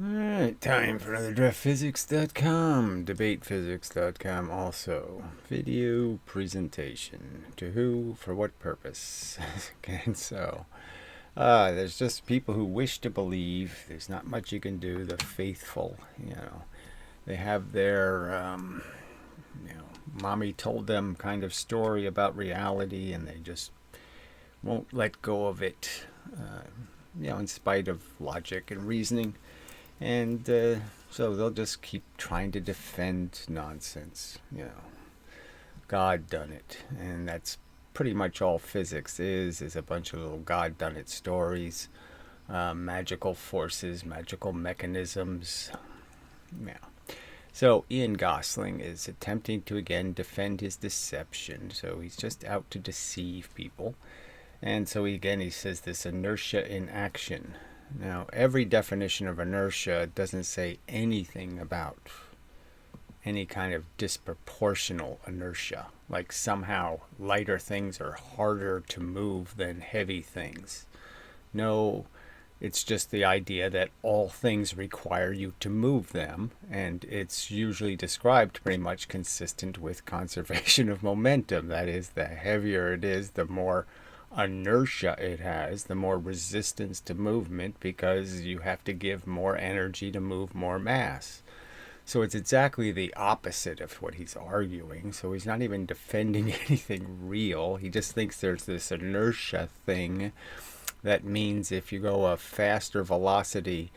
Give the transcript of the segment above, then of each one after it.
Alright, time for another draftphysics.com, debatephysics.com also. Video presentation. To who, for what purpose? And so, there's just people who wish to believe. There's not much you can do. The faithful, they have their, mommy told them kind of story about reality and they just won't let go of it, in spite of logic and reasoning. And so they'll just keep trying to defend nonsense. God done it. And that's pretty much all physics is a bunch of little God done it stories, magical forces, magical mechanisms. Yeah. So Ian Gosling is attempting to again defend his deception. So he's just out to deceive people. And so he says this inertia in action. Now, every definition of inertia doesn't say anything about any kind of disproportional inertia, like somehow lighter things are harder to move than heavy things. No, it's just the idea that all things require you to move them, and it's usually described pretty much consistent with conservation of momentum. That is, the heavier it is, the more inertia it has, the more resistance to movement, because you have to give more energy to move more mass. So it's exactly the opposite of what he's arguing. So he's not even defending anything real. He just thinks there's this inertia thing that means if you go a faster velocity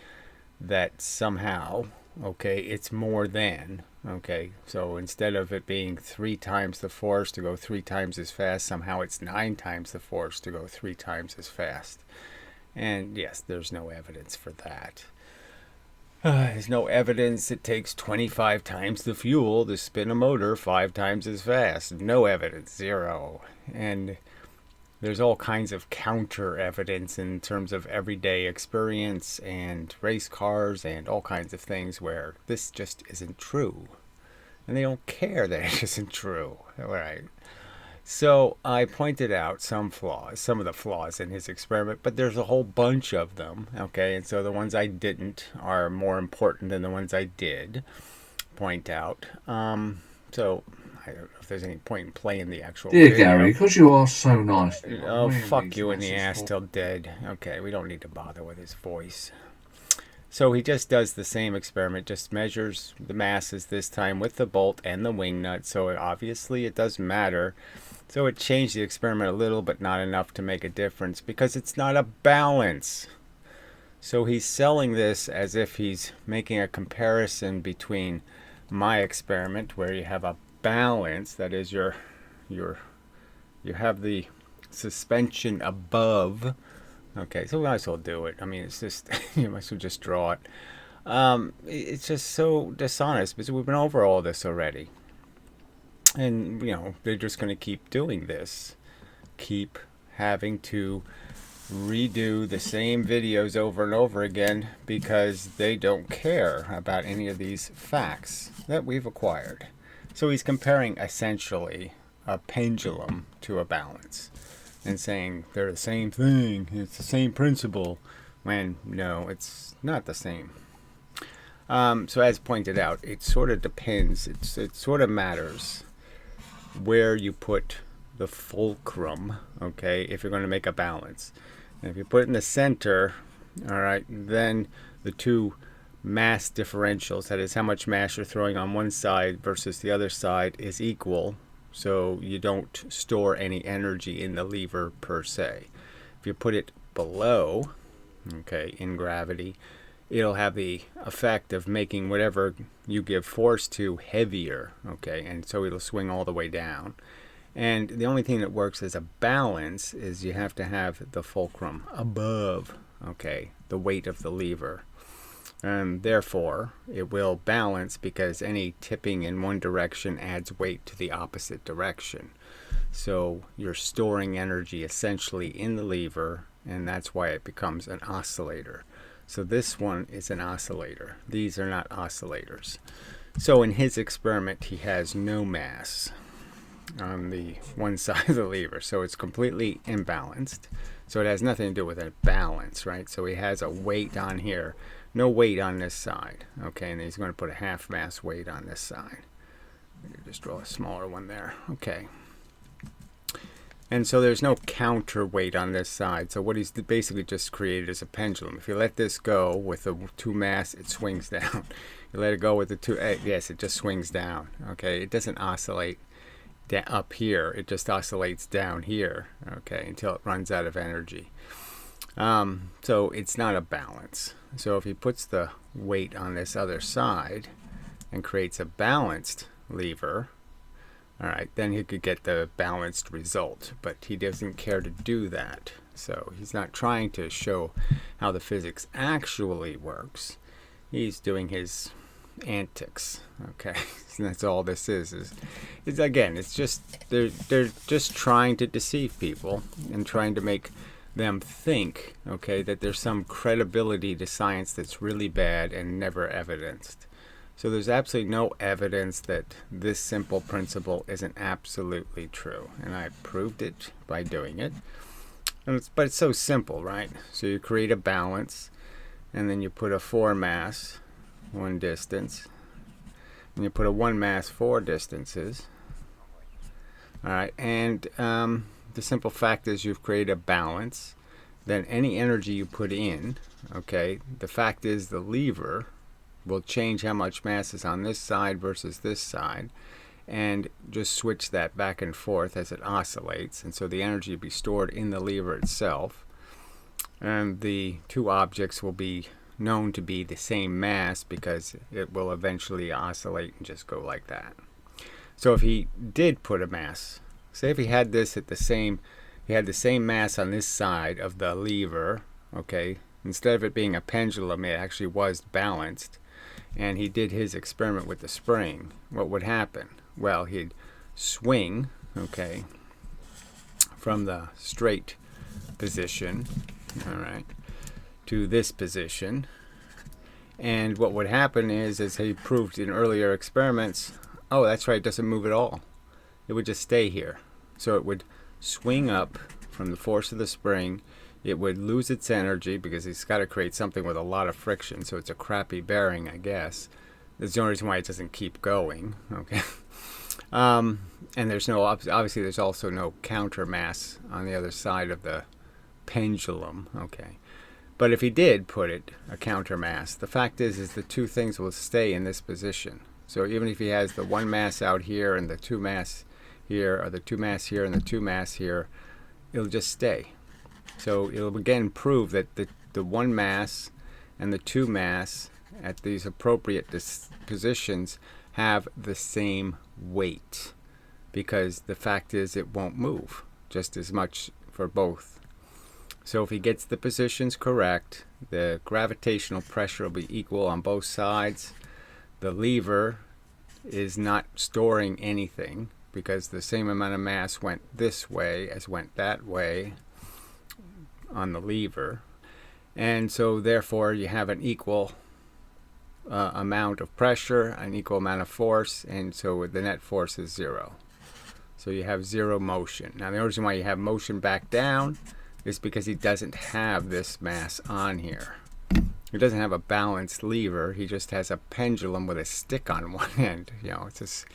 that somehow, okay, it's more than, okay, so instead of it being 3 times the force to go 3 times as fast, somehow it's 9 times the force to go 3 times as fast. And yes, there's no evidence for that. There's no evidence it takes 25 times the fuel to spin a motor 5 times as fast. No evidence, zero. And there's all kinds of counter evidence in terms of everyday experience and race cars and all kinds of things where this just isn't true. And they don't care that it isn't true. All right. So I pointed out some of the flaws in his experiment, but there's a whole bunch of them. Okay. And so the ones I didn't are more important than the ones I did point out. So I don't know if there's any point in playing the actual Dear video. Gary, because you are so nice to me, I'm Oh, reading fuck these you in the ass messages till dead. Okay, we don't need to bother with his voice. So he just does the same experiment, just measures the masses this time with the bolt and the wing nut. So obviously it does matter. So it changed the experiment a little, but not enough to make a difference because it's not a balance. So he's selling this as if he's making a comparison between my experiment, where you have a balance, that is, you have the suspension above. Okay, so we might as well do it. I mean, it's just you might as well just draw it. It's just so dishonest because we've been over all this already, and they're just going to keep doing this, keep having to redo the same videos over and over again because they don't care about any of these facts that we've acquired. So he's comparing essentially a pendulum to a balance and saying they're the same thing, it's the same principle, when no, it's not the same. So as pointed out, it sort of depends, it sort of matters where you put the fulcrum, okay, if you're going to make a balance. And if you put it in the center, all right, then the two mass differentials, that is how much mass you're throwing on one side versus the other side, is equal. So you don't store any energy in the lever per se. If you put it below, okay, in gravity, it'll have the effect of making whatever you give force to heavier, okay, and so it'll swing all the way down. And the only thing that works as a balance is you have to have the fulcrum above, okay, the weight of the lever. And therefore, it will balance because any tipping in one direction adds weight to the opposite direction. So you're storing energy essentially in the lever, and that's why it becomes an oscillator. So this one is an oscillator. These are not oscillators. So in his experiment, he has no mass on the one side of the lever, so it's completely imbalanced. So it has nothing to do with a balance, right? So he has a weight on here, no weight on this side. Okay, and he's going to put a half mass weight on this side. Just draw a smaller one there. Okay. And so there's no counterweight on this side. So what he's basically just created is a pendulum. If you let this go with the two mass, it swings down. You let it go with the two, yes, it just swings down. Okay, it doesn't oscillate up here. It just oscillates down here. Okay, until it runs out of energy. So it's not a balance. So if he puts the weight on this other side and creates a balanced lever, all right, then he could get the balanced result, but he doesn't care to do that. So he's not trying to show how the physics actually works. He's doing his antics. Okay, and that's all this is again, it's just they're just trying to deceive people and trying to make them think, okay, that there's some credibility to science that's really bad and never evidenced. So there's absolutely no evidence that this simple principle isn't absolutely true. And I proved it by doing it. But it's so simple, right? So you create a balance, and then you put a 4 mass, 1 distance, and you put a 1 mass, 4 distances. All right, and the simple fact is you've created a balance. Then any energy you put in, okay, the fact is the lever will change how much mass is on this side versus this side, and just switch that back and forth as it oscillates, and so the energy will be stored in the lever itself, and the two objects will be known to be the same mass because it will eventually oscillate and just go like that. So if he did put a mass, say if he had this at the same, he had the same mass on this side of the lever, okay, instead of it being a pendulum, it actually was balanced, and he did his experiment with the spring, what would happen? Well, he'd swing, okay, from the straight position, all right, to this position, and what would happen is, as he proved in earlier experiments, oh, that's right, it doesn't move at all. It would just stay here. So it would swing up from the force of the spring. It would lose its energy because it's got to create something with a lot of friction, so it's a crappy bearing, I guess. That's the only reason why it doesn't keep going, okay? And there's no, obviously there's also no counter mass on the other side of the pendulum, okay? But if he did put it, a counter mass, the fact is the two things will stay in this position. So even if he has the 1 mass out here and the 2 mass here, or the 2 mass here and the 2 mass here, it'll just stay. So it'll again prove that the 1 mass and the 2 mass at these appropriate positions have the same weight, because the fact is it won't move just as much for both. So if he gets the positions correct, the gravitational pressure will be equal on both sides. The lever is not storing anything because the same amount of mass went this way as went that way on the lever, and so therefore you have an equal amount of pressure, an equal amount of force, and so the net force is 0. So you have 0 motion. Now the reason why you have motion back down is because he doesn't have this mass on here. He doesn't have a balanced lever. He just has a pendulum with a stick on one end. You know, it's just,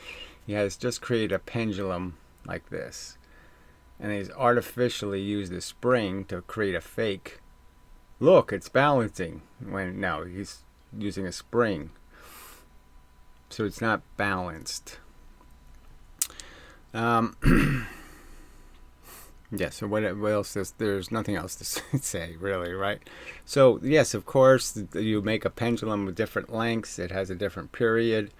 he has just created a pendulum like this, and he's artificially used a spring to create a fake. Look, it's balancing. When no, he's using a spring, so it's not balanced. Yeah, so what else is, there's nothing else to say really, right? So yes, of course, you make a pendulum with different lengths. It has a different period.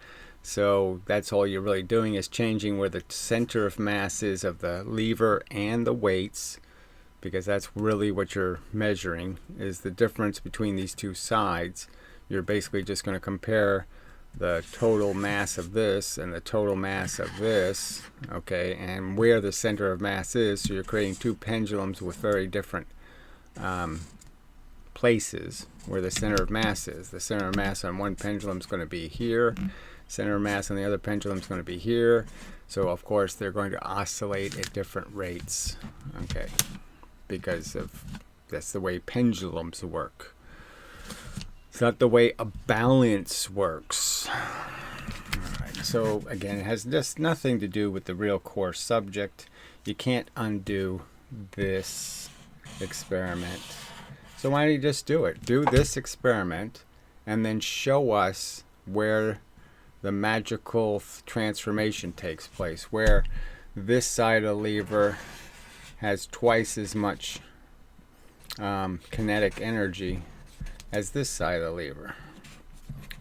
So that's all you're really doing, is changing where the center of mass is of the lever and the weights, because that's really what you're measuring, is the difference between these two sides. You're basically just going to compare the total mass of this and the total mass of this, okay, and where the center of mass is. So you're creating two pendulums with very different places where the center of mass is. The center of mass on one pendulum is going to be here. Center of mass on the other pendulum is going to be here. So of course they're going to oscillate at different rates, okay, because of that's the way pendulums work. It's not the way a balance works. Alright, so again, it has just nothing to do with the real core subject. You can't undo this experiment. So why don't you just do it? Do this experiment and then show us where the magical transformation takes place, where this side of the lever has twice as much kinetic energy as this side of the lever.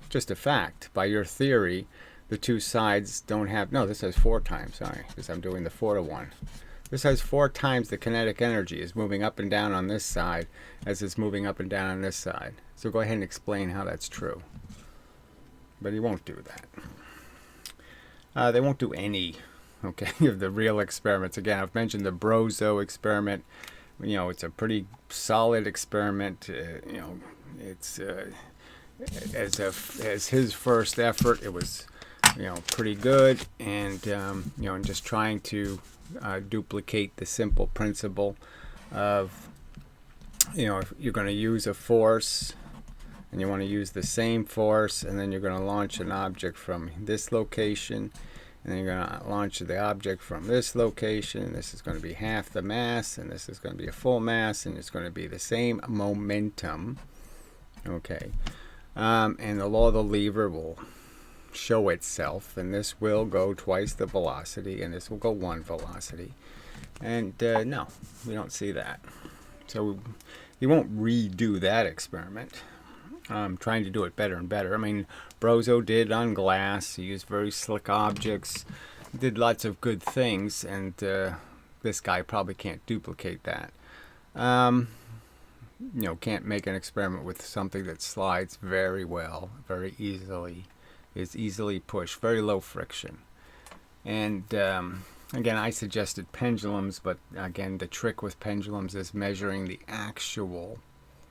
Just a fact. By your theory, the two sides don't have, no, this has 4 times, sorry, because I'm doing the 4 to 1. This has 4 times the kinetic energy is moving up and down on this side as it's moving up and down on this side. So go ahead and explain how that's true. But he won't do that. They won't do any, okay, of the real experiments. Again, I've mentioned the Brozo experiment. You know, it's a pretty solid experiment. You know, it's as his first effort, it was, you know, pretty good. And you know, and just trying to duplicate the simple principle of, you know, if you're going to use a force and you want to use the same force, and then you're going to launch an object from this location, and then you're going to launch the object from this location. This is going to be half the mass, and this is going to be a full mass, and it's going to be the same momentum. Okay, and the law of the lever will show itself, and this will go twice the velocity, and this will go 1 velocity. And no, we don't see that. So he won't redo that experiment. Trying to do it better and better. I mean, Brozo did on glass. He used very slick objects, did lots of good things, and this guy probably can't duplicate that. You know, can't make an experiment with something that slides very well, very easily, is easily pushed, very low friction. And again, I suggested pendulums, but again, the trick with pendulums is measuring the actual,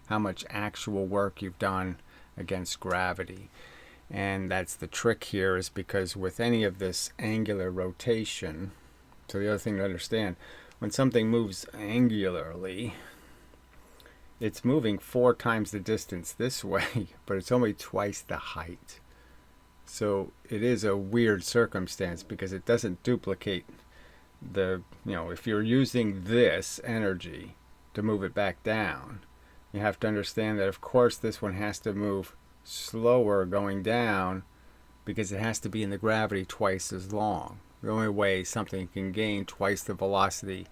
how much actual work you've done against gravity. And that's the trick here, is because with any of this angular rotation, so the other thing to understand, when something moves angularly, it's moving 4 times the distance this way, but it's only twice the height. So it is a weird circumstance because it doesn't duplicate the, you know, if you're using this energy to move it back down, you have to understand that, of course, this one has to move slower going down because it has to be in the gravity twice as long. The only way something can gain twice the velocity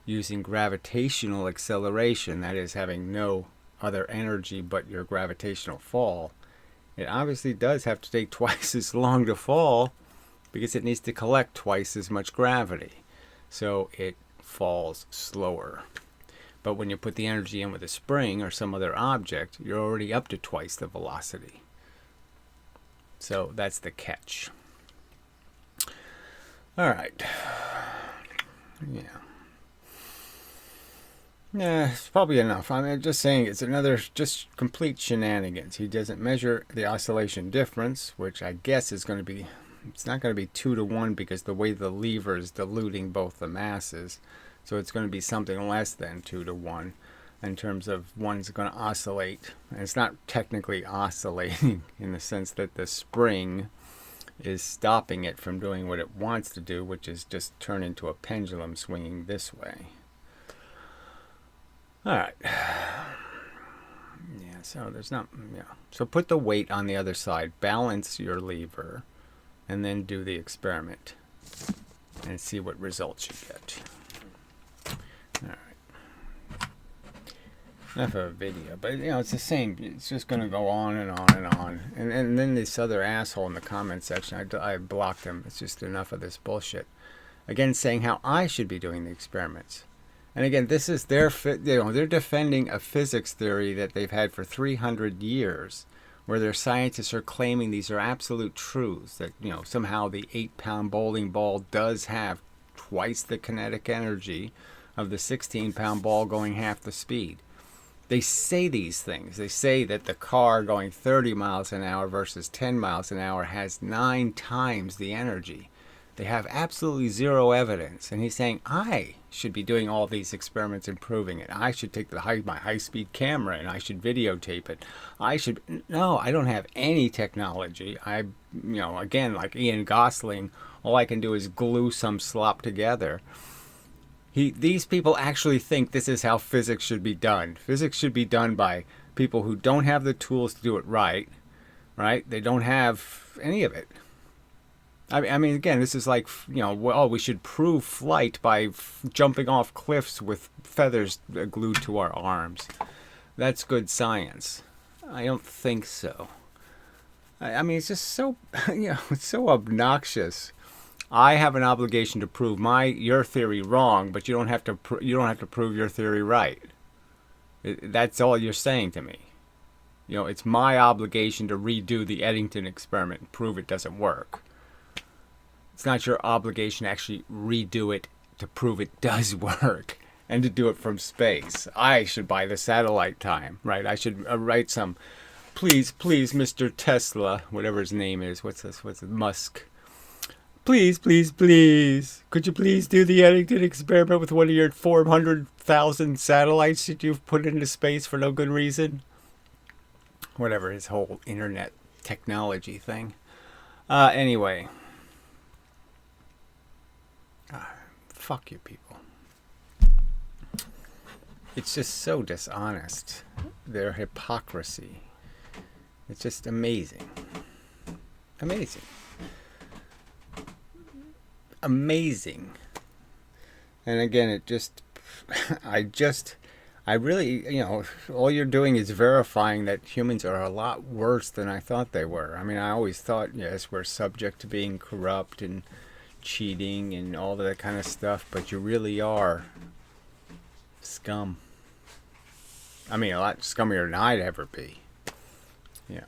using gravitational acceleration, that is having no other energy but your gravitational fall, it obviously does have to take twice as long to fall because it needs to collect twice as much gravity. So it falls slower. But when you put the energy in with a spring or some other object, you're already up to twice the velocity. So that's the catch. All right. Yeah. Yeah, it's probably enough. I'm just saying it's another just complete shenanigans. He doesn't measure the oscillation difference, which I guess is going to be, it's not going to be 2 to 1 because the way the lever is diluting both the masses. So it's going to be something less than 2 to 1 in terms of one's going to oscillate. And it's not technically oscillating in the sense that the spring is stopping it from doing what it wants to do, which is just turn into a pendulum swinging this way. All right. Yeah, so there's not, yeah. So put the weight on the other side, balance your lever, and then do the experiment and see what results you get. All right. Enough of a video, but you know, it's the same. It's just going to go on and on and on. And then this other asshole in the comment section, I blocked him. It's just enough of this bullshit. Again, saying how I should be doing the experiments. And again, this is their, they're defending a physics theory that they've had for 300 years, where their scientists are claiming these are absolute truths, that, you know, somehow the 8-pound bowling ball does have twice the kinetic energy of the 16-pound ball going half the speed. They say these things. They say that the car going 30 miles an hour versus 10 miles an hour has 9 times the energy. They have absolutely zero evidence. And he's saying, I should be doing all these experiments and proving it. I should take my high-speed camera and I should videotape it. No, I don't have any technology. Again, like Ian Gosling, all I can do is glue some slop together. These people actually think this is how physics should be done. Physics should be done by people who don't have the tools to do it right? They don't have any of it. I mean, again, this is like, we should prove flight by jumping off cliffs with feathers glued to our arms. That's good science. I don't think so. I mean, it's just so, it's so obnoxious. I have an obligation to prove your theory wrong, but you don't have to prove your theory right. That's all you're saying to me. It's my obligation to redo the Eddington experiment and prove it doesn't work. It's not your obligation to actually redo it to prove it does work and to do it from space. I should buy the satellite time, right? I should write some, please, Mr. Tesla, whatever his name is. What's it? Musk. Please, could you please do the Eddington experiment with one of your 400,000 satellites that you've put into space for no good reason? Whatever, his whole internet technology thing. Anyway. Fuck you people. It's just so dishonest. Their hypocrisy. It's just amazing. Amazing. And again, I really, all you're doing is verifying that humans are a lot worse than I thought they were. I mean, I always thought, yes, we're subject to being corrupt and cheating and all that kind of stuff, but you really are scum. I mean, a lot scummier than I'd ever be. Yeah.